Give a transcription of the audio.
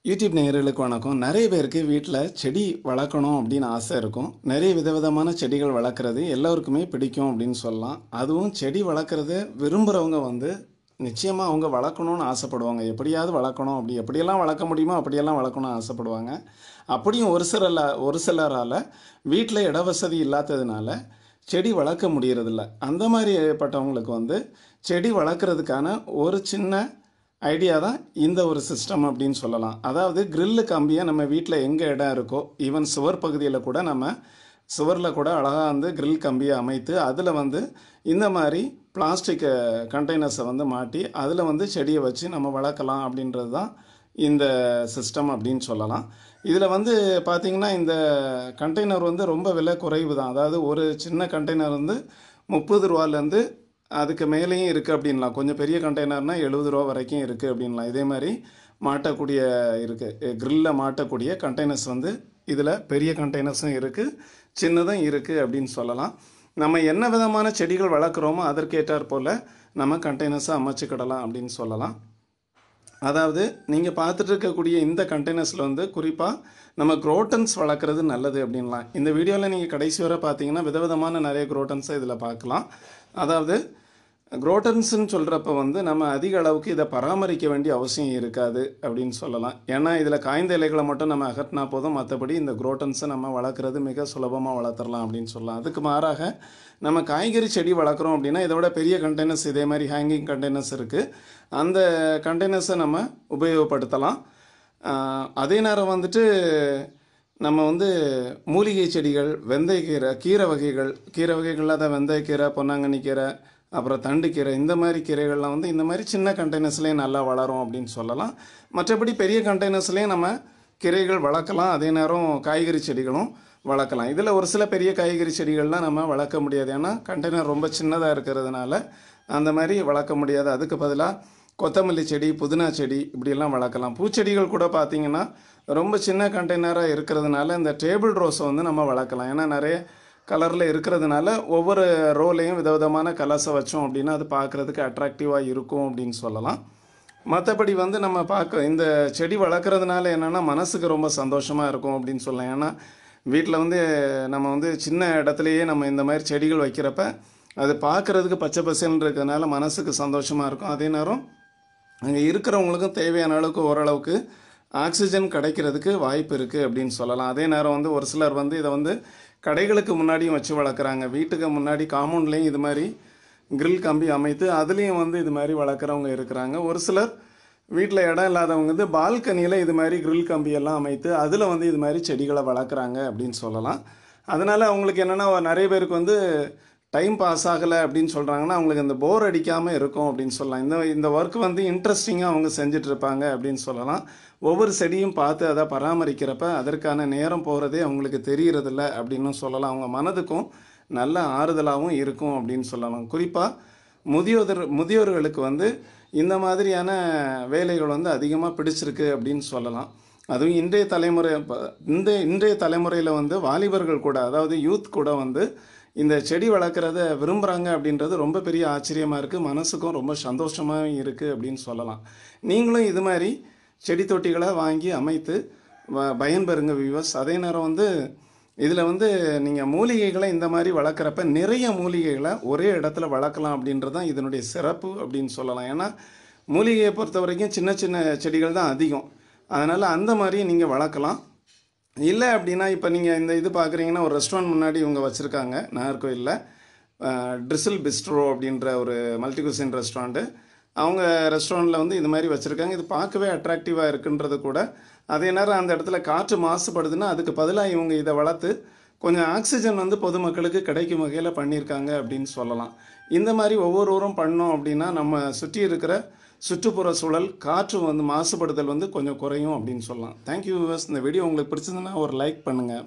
YouTube நேயர்களுக்கு வணக்கம். நிறைய பேருக்கு வீட்டில் செடி வளர்க்கணும் அப்படின்னு ஆசை இருக்கும். நிறைய விதவிதமான செடிகள் வளர்க்குறது எல்லோருக்குமே பிடிக்கும் அப்படின்னு சொல்லலாம். அதுவும் செடி வளர்க்குறத விரும்புகிறவங்க நிச்சயமாக அவங்க வளர்க்கணும்னு ஆசைப்படுவாங்க. எப்படியாவது வளர்க்கணும், எப்படியெல்லாம் வளர்க்க முடியுமோ அப்படியெல்லாம் வளர்க்கணும்னு ஆசைப்படுவாங்க. அப்படியும் ஒரு சிலரால் வீட்டில் இட வசதி இல்லாததுனால செடி வளர்க்க முடியறதில்ல. அந்த மாதிரிப்பட்டவங்களுக்கு செடி வளர்க்குறதுக்கான ஒரு சின்ன ஐடியா தான் இந்த ஒரு சிஸ்டம் அப்படின்னு சொல்லலாம். அதாவது கிரில்லு கம்பியை நம்ம வீட்டில் எங்கே இடம் இருக்கோ, ஈவன் சுவர் பகுதியில் கூட நம்ம சுவரில் கூட அழகாக கிரில் கம்பியை அமைத்து அதில் இந்த மாதிரி பிளாஸ்டிக் கண்டெய்னர்ஸை மாட்டி அதில் செடியை வச்சு நம்ம வளர்க்கலாம் அப்படின்றது தான் இந்த சிஸ்டம் அப்படின்னு சொல்லலாம். இதில் பார்த்திங்கன்னா இந்த கண்டெய்னர் ரொம்ப விலை குறைவு தான். அதாவது ஒரு சின்ன கண்டெய்னர் 30 ரூபாலேருந்து அதுக்கு மேலேயும் இருக்குது அப்படின்லாம். கொஞ்சம் பெரிய கண்டெய்னர்னால் 70 ரூபா வரைக்கும் இருக்குது அப்படின்லாம். இதே மாதிரி மாட்டக்கூடிய இருக்குது, கிரில்லில் மாட்டக்கூடிய கண்டெய்னர்ஸ் இதில் பெரிய கண்டெய்னர்ஸும் இருக்குது, சின்னதும் இருக்குது அப்படின்னு சொல்லலாம். நம்ம என்ன விதமான செடிகள் வளர்க்குறோமோ அதற்கேற்றாற் போல் நம்ம கண்டெய்னர்ஸை அமைச்சுக்கிடலாம் அப்படின்னு சொல்லலாம். அதாவது நீங்கள் பார்த்துட்டு இருக்கக்கூடிய இந்த கண்டெய்னர்ஸில் குறிப்பாக நம்ம குரோட்டன்ஸ் வளர்க்குறது நல்லது அப்படின்லாம். இந்த வீடியோவில் நீங்கள் கடைசி வரை பார்த்தீங்கன்னா விதவிதமான நிறைய குரோட்டன்ஸை இதில் பார்க்கலாம். அதாவது குரோட்டன்ஸ்ன்னு சொல்கிறப்ப நம்ம அதிக அளவுக்கு இதை பராமரிக்க வேண்டிய அவசியம் இருக்காது அப்படின்னு சொல்லலாம். ஏன்னா இதில் காய்ந்த இலைகளை மட்டும் நம்ம அகற்றினா போதும், மற்றபடி இந்த குரோட்டன்ஸை நம்ம வளர்க்குறது மிக சுலபமாக வளர்த்துடலாம் அப்படின்னு சொல்லலாம். அதுக்கு மாறாக நம்ம காய்கறி செடி வளர்க்குறோம் அப்படின்னா இதோட பெரிய கண்டெய்னர்ஸ், இதே மாதிரி ஹேங்கிங் கண்டெய்னர்ஸ் இருக்குது, அந்த கண்டெய்னர்ஸை நம்ம உபயோகப்படுத்தலாம். அதே நேரம் நம்ம மூலிகை செடிகள், வெந்தயக்கீரை, கீரை வகைகளில் அதை வெந்தயக்கீரை, பொன்னாங்கண்ணி கீரை, அப்புறம் தண்டுக்கீரை, இந்த மாதிரி கீரைகள்லாம் இந்த மாதிரி சின்ன கண்டெய்னர்ஸ்லேயும் நல்லா வளரும் அப்படின்னு சொல்லலாம். மற்றபடி பெரிய கண்டெய்னர்ஸ்லேயும் நம்ம கீரைகள் வளர்க்கலாம், அதே நேரம் காய்கறி செடிகளும் வளர்க்கலாம். இதில் ஒரு சில பெரிய காய்கறி செடிகள்லாம் நம்ம வளர்க்க முடியாது, ஏன்னா கண்டெய்னர் ரொம்ப சின்னதாக இருக்கிறதுனால அந்த மாதிரி வளர்க்க முடியாது. அதுக்கு பதிலாக கொத்தமல்லி செடி, புதினா செடி இப்படியெல்லாம் வளர்க்கலாம். பூச்செடிகள் கூட பார்த்திங்கன்னா ரொம்ப சின்ன கண்டெய்னராக இருக்கிறதுனால இந்த டேபிள் ரோஸை நம்ம வளர்க்கலாம். ஏன்னா நிறைய கலரில் இருக்கிறதுனால ஒவ்வொரு ரோலையும் விதவிதமான கலர்ஸை வச்சோம் அப்படின்னா அது பார்க்குறதுக்கு அட்ராக்டிவாக இருக்கும் அப்படின்னு சொல்லலாம். மற்றபடி நம்ம பார்க்க இந்த செடி வளர்க்குறதுனால என்னென்னா மனசுக்கு ரொம்ப சந்தோஷமாக இருக்கும் அப்படின்னு சொல்லலாம். ஏன்னா வீட்டில் நம்ம சின்ன இடத்துலையே நம்ம இந்த மாதிரி செடிகள் வைக்கிறப்ப அது பார்க்குறதுக்கு பச்சை பசேல்னு இருக்கிறதுனால மனசுக்கு சந்தோஷமாக இருக்கும். அதே நேரம் அங்கே இருக்கிறவங்களுக்கும் தேவையான அளவுக்கு ஓரளவுக்கு ஆக்சிஜன் கிடைக்கிறதுக்கு வாய்ப்பு இருக்குது அப்படின்னு சொல்லலாம். அதே நேரம் ஒரு சிலர் இதை கடைகளுக்கு முன்னாடியும் வச்சு வளர்க்குறாங்க. வீட்டுக்கு முன்னாடி காம்பவுண்ட்லேயும் இது மாதிரி கிரில் கம்பி அமைத்து அதுலேயும் இது மாதிரி வளர்க்குறவங்க இருக்கிறாங்க. ஒரு சிலர் வீட்டில் இடம் இல்லாதவங்க பால்கனியில் இது மாதிரி கிரில் கம்பியெல்லாம் அமைத்து அதில் இது மாதிரி செடிகளை வளர்க்குறாங்க அப்படின்னு சொல்லலாம். அதனால் அவங்களுக்கு என்னென்னா நிறைய பேருக்கு டைம் பாஸ் ஆகலை அப்படின்னு சொல்கிறாங்கன்னா அவங்களுக்கு அந்த போர் அடிக்காமல் இருக்கும் அப்படின்னு சொல்லலாம். இந்த ஒர்க் இன்ட்ரெஸ்டிங்காக அவங்க செஞ்சிட்ருப்பாங்க அப்படின்னு சொல்லலாம். ஒவ்வொரு செடியும் பார்த்து அதை பராமரிக்கிறப்ப அதற்கான நேரம் போகிறதே அவங்களுக்கு தெரிகிறதில்ல அப்படின்னு சொல்லலாம். அவங்க மனதுக்கும் நல்ல ஆறுதலாகவும் இருக்கும் அப்படின்னு சொல்லலாம். குறிப்பாக முதியோர்களுக்கு இந்த மாதிரியான வேலைகள் அதிகமாக பிடிச்சிருக்கு அப்படின்னு சொல்லலாம். அதுவும் இன்றைய தலைமுறையில் வாலிபர்கள் கூட, அதாவது யூத் கூட இந்த செடி வளர்க்குறத விரும்புகிறாங்க அப்படின்றது ரொம்ப பெரிய ஆச்சரியமாக இருக்குது, மனசுக்கும் ரொம்ப சந்தோஷமாக இருக்குது அப்படின்னு சொல்லலாம். நீங்களும் இது மாதிரி செடி தொட்டிகளை வாங்கி அமைத்து பயன்பெறுங்க வியூவர்ஸ். அதே நேரம் இதில் நீங்கள் மூலிகைகளை இந்த மாதிரி வளர்க்குறப்ப நிறைய மூலிகைகளை ஒரே இடத்துல வளர்க்கலாம் அப்படின்றது தான் இதனுடைய சிறப்பு அப்படின்னு சொல்லலாம். ஏன்னா மூலிகையை பொறுத்த வரைக்கும் சின்ன சின்ன செடிகள் தான் அதிகம், அதனால் அந்த மாதிரி நீங்கள் வளர்க்கலாம். இல்லை அப்படின்னா இப்போ நீங்கள் இந்த இது பார்க்குறீங்கன்னா ஒரு ரெஸ்டாரண்ட் முன்னாடி இவங்க வச்சுருக்காங்க நாகர்கோயிலில், ட்ரிசில் பிஸ்ட்ரோ அப்படின்ற ஒரு மல்டி குசின் ரெஸ்டாரண்ட்டு. அவங்க ரெஸ்டாரண்ட்டில் இது மாதிரி வச்சுருக்காங்க. இது பார்க்கவே அட்ராக்டிவாக இருக்குன்றது கூட. அதே நேரம் அந்த இடத்துல காற்று மாசுபடுதுன்னா அதுக்கு பதிலாக இவங்க இதை வளர்த்து கொஞ்சம் ஆக்சிஜன் பொதுமக்களுக்கு கிடைக்கும் வகையில் பண்ணியிருக்காங்க அப்படின்னு சொல்லலாம். இந்த மாதிரி ஒவ்வொருவரும் பண்ணோம் அப்படின்னா நம்ம சுற்றி இருக்கிற சுற்றுப்புற சூழல், காற்று மாசுபடுதல் கொஞ்சம் குறையும் அப்படின்னு சொல்லலாம். Thank you viewers. இந்த வீடியோ உங்களுக்கு பிடிச்சதுன்னா ஒரு லைக் பண்ணுங்கள்.